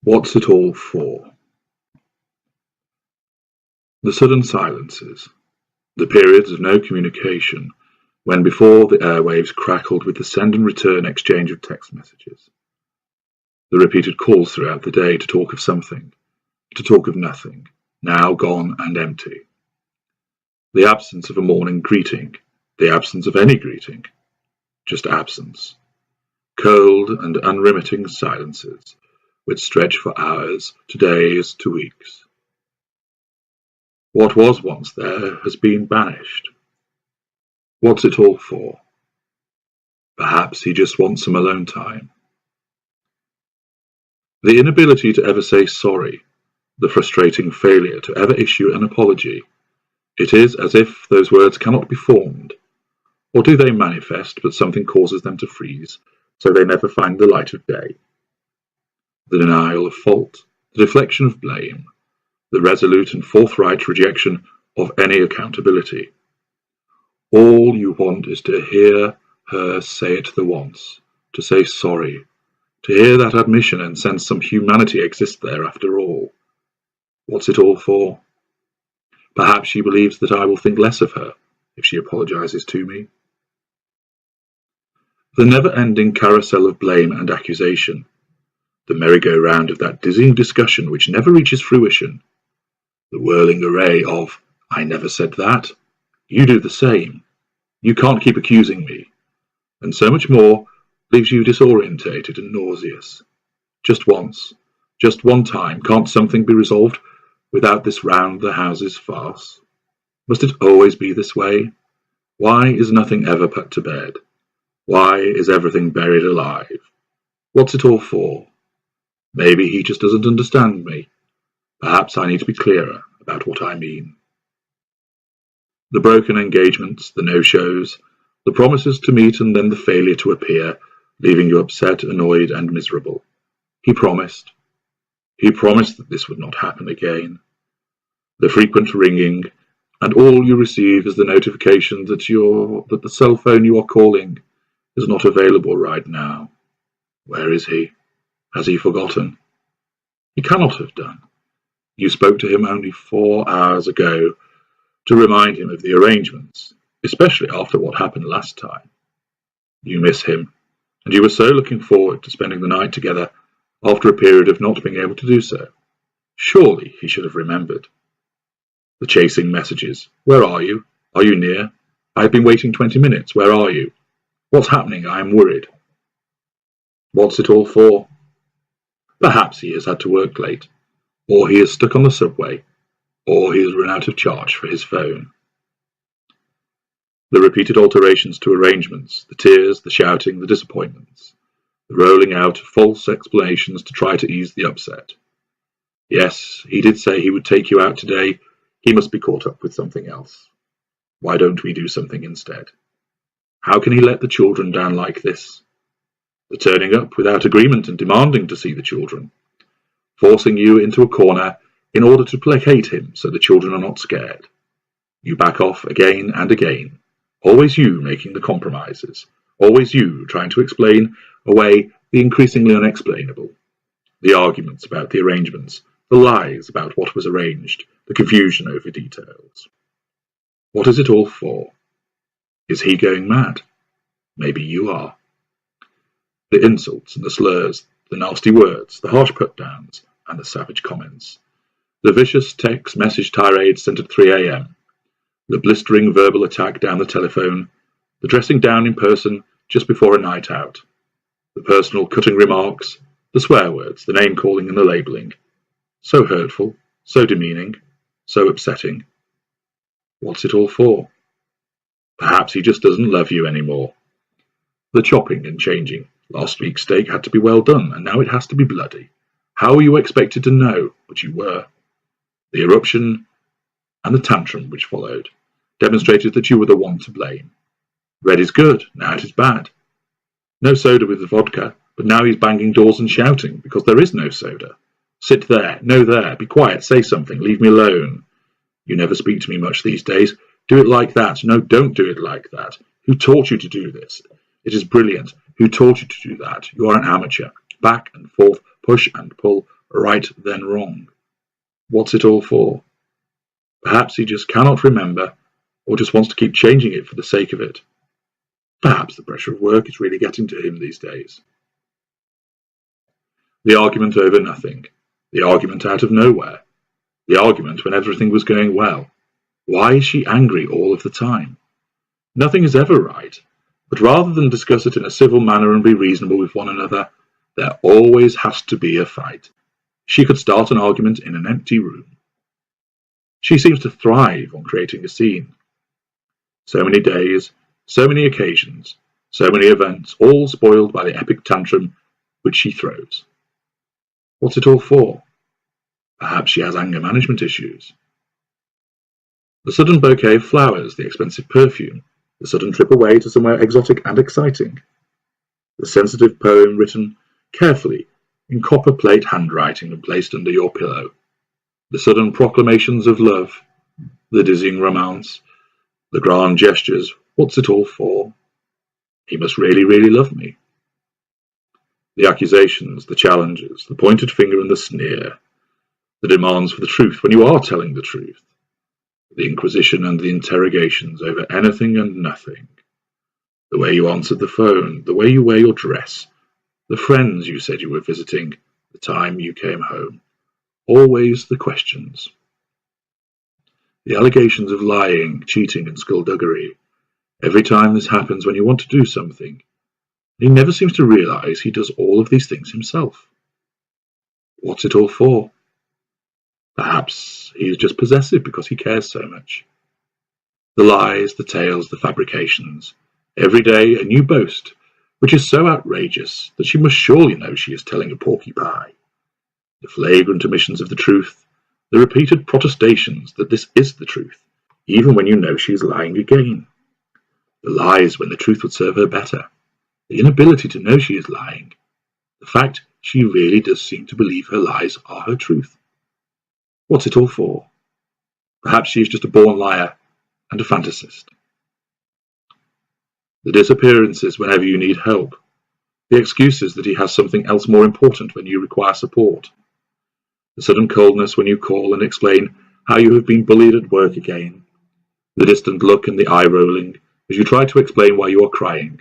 What's it all for? The sudden silences, the periods of no communication, when before the airwaves crackled with the send and return exchange of text messages. The repeated calls throughout the day to talk of something, to talk of nothing, now gone and empty. The absence of a morning greeting, the absence of any greeting, just absence. Cold and unremitting silences, which stretch for hours, to days, to weeks. What was once there has been banished. What's it all for? Perhaps he just wants some alone time. The inability to ever say sorry, the frustrating failure to ever issue an apology. It is as if those words cannot be formed. Or do they manifest, but something causes them to freeze, so they never find the light of day? The denial of fault, the deflection of blame, the resolute and forthright rejection of any accountability. All you want is to hear her say it the once, to say sorry, to hear that admission and sense some humanity exists there after all. What's it all for? Perhaps she believes that I will think less of her if she apologizes to me. The never-ending carousel of blame and accusation, the merry-go-round of that dizzying discussion which never reaches fruition, the whirling array of, I never said that, you do the same, you can't keep accusing me, and so much more, leaves you disorientated and nauseous. Just once, just one time, can't something be resolved without this round-the-houses farce? Must it always be this way? Why is nothing ever put to bed? Why is everything buried alive? What's it all for? Maybe he just doesn't understand me. Perhaps I need to be clearer about what I mean. The broken engagements, the no-shows, the promises to meet and then the failure to appear, leaving you upset, annoyed, and miserable. He promised. He promised that this would not happen again. The frequent ringing, and all you receive is the notification that the cell phone you are calling is not available right now. Where is he? Has he forgotten? He cannot have done. You spoke to him only 4 hours ago to remind him of the arrangements, especially after what happened last time. You miss him, and you were so looking forward to spending the night together after a period of not being able to do so. Surely he should have remembered. The chasing messages. Where are you? Are you near? I have been waiting 20 minutes. Where are you? What's happening? I am worried. What's it all for? Perhaps he has had to work late, or he is stuck on the subway, or he has run out of charge for his phone. The repeated alterations to arrangements, the tears, the shouting, the disappointments, the rolling out of false explanations to try to ease the upset. Yes, he did say he would take you out today. He must be caught up with something else. Why don't we do something instead? How can he let the children down like this? The turning up without agreement and demanding to see the children. Forcing you into a corner in order to placate him so the children are not scared. You back off again and again. Always you making the compromises. Always you trying to explain away the increasingly unexplainable. The arguments about the arrangements. The lies about what was arranged. The confusion over details. What is it all for? Is he going mad? Maybe you are. The insults and the slurs, the nasty words, the harsh put-downs, and the savage comments. The vicious text message tirade sent at 3 a.m. The blistering verbal attack down the telephone. The dressing down in person just before a night out. The personal cutting remarks, the swear words, the name-calling and the labelling. So hurtful, so demeaning, so upsetting. What's it all for? Perhaps he just doesn't love you anymore. The chopping and changing. Last week's steak had to be well done, and now it has to be bloody. How were you expected to know? But you were. The eruption and the tantrum which followed demonstrated that you were the one to blame. Red is good, now it is bad. No soda with the vodka, but now he's banging doors and shouting because there is no soda. Sit there, no there, be quiet, say something, leave me alone. You never speak to me much these days. Do it like that. No, don't do it like that. Who taught you to do this? It is brilliant. Who taught you to do that? You are an amateur. Back and forth, push and pull, right then wrong. What's it all for? Perhaps he just cannot remember, or just wants to keep changing it for the sake of it. Perhaps the pressure of work is really getting to him these days. The argument over nothing. The argument out of nowhere. The argument when everything was going well. Why is she angry all of the time? Nothing is ever right, but rather than discuss it in a civil manner and be reasonable with one another, there always has to be a fight. She could start an argument in an empty room. She seems to thrive on creating a scene. So many days, so many occasions, so many events, all spoiled by the epic tantrum which she throws. What's it all for? Perhaps she has anger management issues. The sudden bouquet of flowers, the expensive perfume, the sudden trip away to somewhere exotic and exciting. The sensitive poem written carefully in copper plate handwriting and placed under your pillow. The sudden proclamations of love, the dizzying romance, the grand gestures. What's it all for? He must really, really love me. The accusations, the challenges, the pointed finger and the sneer, the demands for the truth when you are telling the truth, the inquisition and the interrogations over anything and nothing, the way you answered the phone, the way you wear your dress, the friends you said you were visiting, the time you came home. Always the questions. The allegations of lying, cheating and skullduggery. Every time this happens when you want to do something, he never seems to realize he does all of these things himself. What's it all for? Perhaps he is just possessive because he cares so much. The lies, the tales, the fabrications. Every day a new boast, which is so outrageous that she must surely know she is telling a porky pie. The flagrant omissions of the truth, the repeated protestations that this is the truth, even when you know she is lying again. The lies when the truth would serve her better. The inability to know she is lying. The fact she really does seem to believe her lies are her truth. What's it all for? Perhaps she is just a born liar and a fantasist. The disappearances whenever you need help. The excuses that he has something else more important when you require support. The sudden coldness when you call and explain how you have been bullied at work again. The distant look and the eye rolling as you try to explain why you are crying.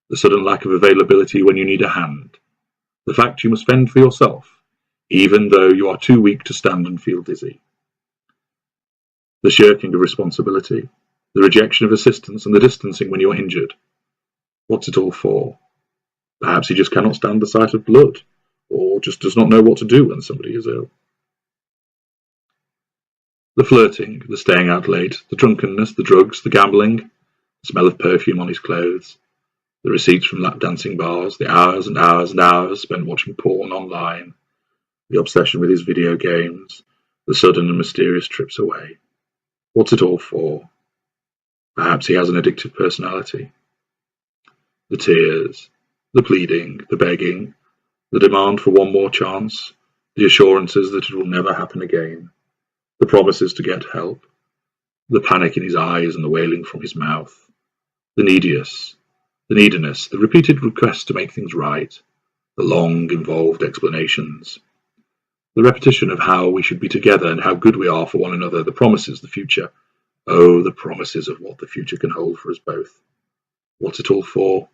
The sudden lack of availability when you need a hand. The fact you must fend for yourself, even though you are too weak to stand and feel dizzy. The shirking of responsibility. The rejection of assistance and the distancing when you are injured. What's it all for? Perhaps he just cannot stand the sight of blood, or just does not know what to do when somebody is ill. The flirting, the staying out late, the drunkenness, the drugs, the gambling, the smell of perfume on his clothes, the receipts from lap dancing bars, the hours and hours and hours spent watching porn online, the obsession with his video games, the sudden and mysterious trips away. What's it all for? Perhaps he has an addictive personality. The tears, the pleading, the begging, the demand for one more chance, the assurances that it will never happen again, the promises to get help, the panic in his eyes and the wailing from his mouth, the neediness, the repeated requests to make things right, the long, involved explanations, the repetition of how we should be together and how good we are for one another, the promises, the future. Oh, the promises of what the future can hold for us both. What's it all for?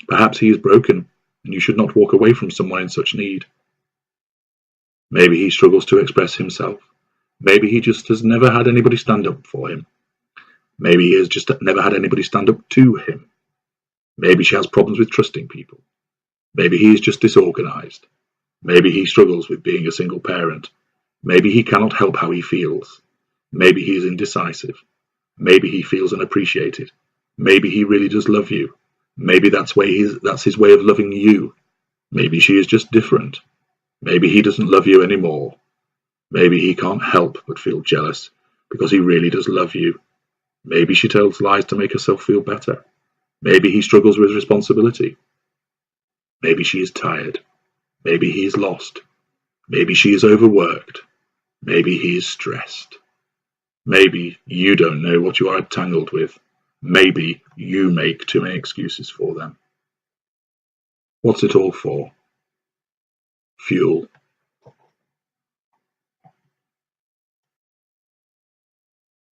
Perhaps he is broken, and you should not walk away from someone in such need. Maybe he struggles to express himself. Maybe he just has never had anybody stand up for him. Maybe he has just never had anybody stand up to him. Maybe she has problems with trusting people. Maybe he is just disorganized. Maybe he struggles with being a single parent. Maybe he cannot help how he feels. Maybe he is indecisive. Maybe he feels unappreciated. Maybe he really does love you. Maybe that's his way of loving you. Maybe she is just different. Maybe he doesn't love you anymore. Maybe he can't help but feel jealous because he really does love you. Maybe she tells lies to make herself feel better. Maybe he struggles with responsibility. Maybe she is tired. Maybe he is lost. Maybe she is overworked. Maybe he is stressed. Maybe you don't know what you are entangled with. Maybe you make too many excuses for them. What's it all for? fuel.